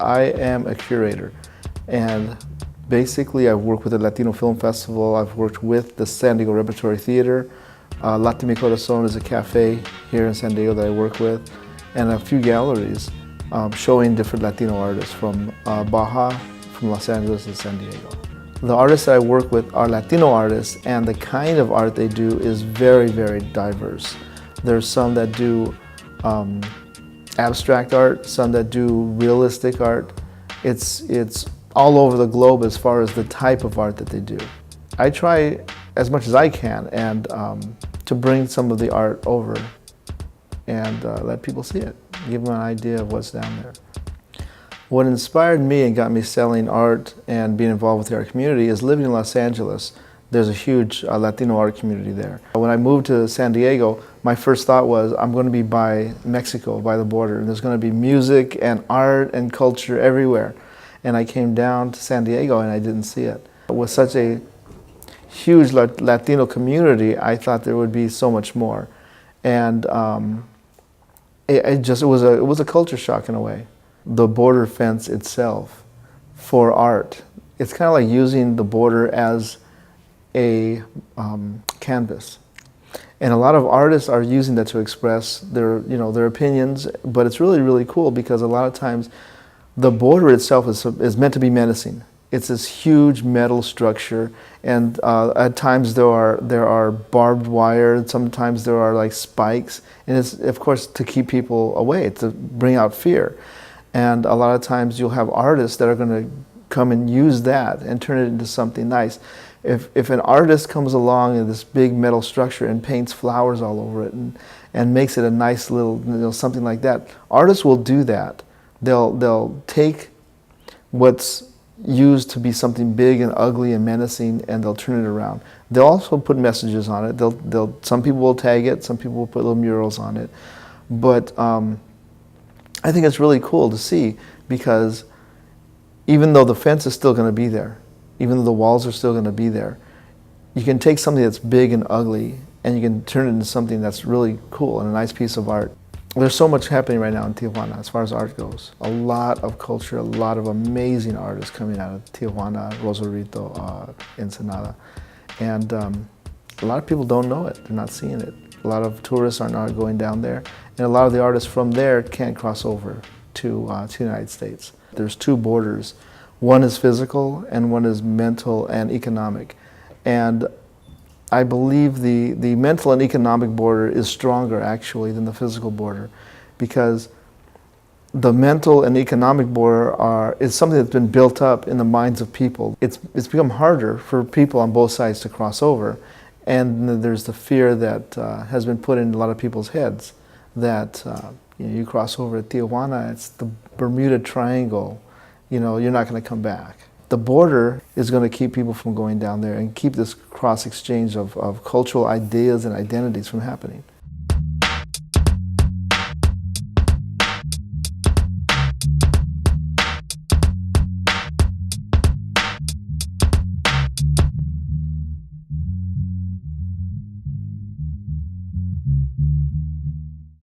I am a curator, and basically I've worked with the Latino Film Festival, I've worked with the San Diego Repertory Theater, Latino Corazon is a cafe here in San Diego that I work with, and a few galleries showing different Latino artists from Baja, from Los Angeles and San Diego. The artists that I work with are Latino artists, and the kind of art they do is very, very diverse. There's some that do abstract art, some that do realistic art. It's all over the globe as far as the type of art that they do. I try as much as I can and to bring some of the art over and let people see it, give them an idea of what's down there. What inspired me and got me selling art and being involved with the art community is living in Los Angeles. There's a huge Latino art community there. When I moved to San Diego, my first thought was I'm going to be by Mexico, by the border, and there's going to be music and art and culture everywhere. And I came down to San Diego and I didn't see it. With such a huge Latino community, I thought there would be so much more. And it was a culture shock in a way. The border fence itself for art, it's kind of like using the border as a canvas. And a lot of artists are using that to express their opinions, but it's really, really cool because a lot of times the border itself is meant to be menacing. It's this huge metal structure, and at times there are barbed wire, sometimes there are like spikes, and it's of course to keep people away, to bring out fear. And a lot of times you'll have artists that are going to come and use that and turn it into something nice. If an artist comes along in this big metal structure and paints flowers all over it and makes it a nice little, something like that, artists will do that. They'll take what's used to be something big and ugly and menacing, and they'll turn it around. They'll also put messages on it. Some people will tag it, some people will put little murals on it. But I think it's really cool to see, because even though the fence is still going to be there, even though the walls are still going to be there, you can take something that's big and ugly and you can turn it into something that's really cool and a nice piece of art. There's so much happening right now in Tijuana as far as art goes. A lot of culture, a lot of amazing artists coming out of Tijuana, Rosarito, Ensenada. And a lot of people don't know it, they're not seeing it. A lot of tourists are not going down there, and a lot of the artists from there can't cross over to the United States. There's two borders. One is physical and one is mental and economic. And I believe the mental and economic border is stronger actually than the physical border, because the mental and economic border is something that's been built up in the minds of people. It's become harder for people on both sides to cross over, and there's the fear that has been put in a lot of people's heads that you cross over at Tijuana, it's the Bermuda Triangle, you're not going to come back. The border is going to keep people from going down there and keep this cross exchange of cultural ideas and identities from happening.